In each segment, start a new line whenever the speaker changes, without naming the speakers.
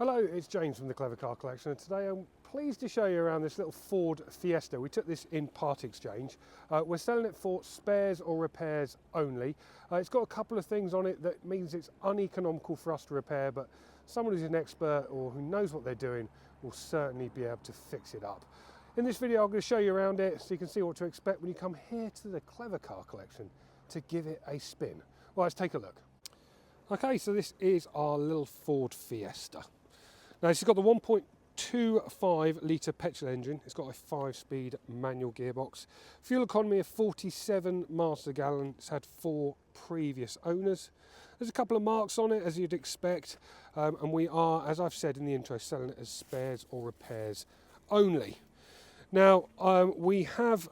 Hello, it's James from the Clever Car Collection, and today I'm pleased to show you around this little Ford Fiesta. We took this in part exchange. We're selling it for spares or repairs only. It's got a couple of things on it that means it's uneconomical for us to repair, but someone who's an expert or who knows what they're doing will certainly be able to fix it up. In this video I'm going to show you around it so you can see what to expect when you come here to the Clever Car Collection to give it a spin. Well, let's take a look. Okay, so this is our little Ford Fiesta. Now this has got the 1.25-litre petrol engine. It's got a 5-speed manual gearbox. Fuel economy of 47 miles per gallon. It's had 4 previous owners. There's a couple of marks on it, as you'd expect, and we are, as I've said in the intro, selling it as spares or repairs only. Now we have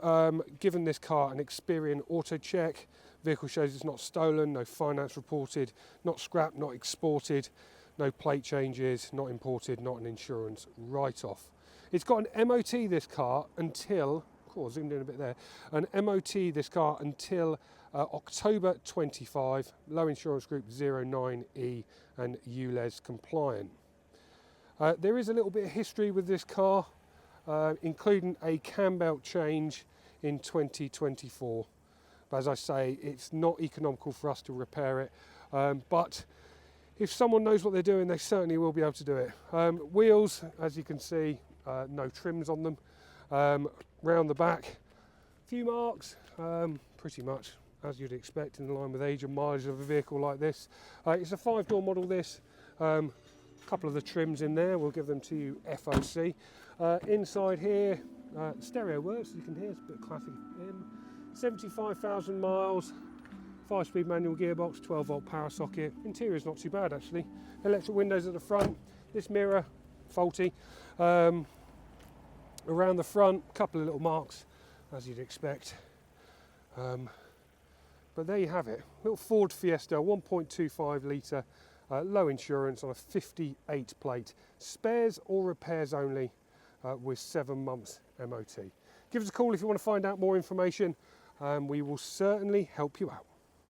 given this car an Experian auto check. Vehicle shows it's not stolen, no finance reported, not scrapped, not exported. No plate changes, not imported, not an insurance write-off. It's got an MOT this car until, zoomed in a bit there, an MOT this car until October 25, low insurance group 09E and Ulez compliant. There is a little bit of history with this car, including a cam belt change in 2024. But as I say, it's not economical for us to repair it, but if someone knows what they're doing, they certainly will be able to do it. Wheels, as you can see, no trims on them. Round the back, a few marks, pretty much as you'd expect in line with age and mileage of a vehicle like this. It's a 5-door model this. A couple of the trims in there, we'll give them to you FOC. Inside here, stereo works, as you can hear, it's a bit classic. 75,000 miles. 5-speed manual gearbox, 12-volt power socket. Interior is not too bad actually. Electric windows at the front. This mirror, faulty. Around the front, a couple of little marks, as you'd expect. But there you have it. Little Ford Fiesta, 1.25 litre, low insurance on a 58 plate. Spares or repairs only with 7 months MOT. Give us a call if you want to find out more information. We will certainly help you out.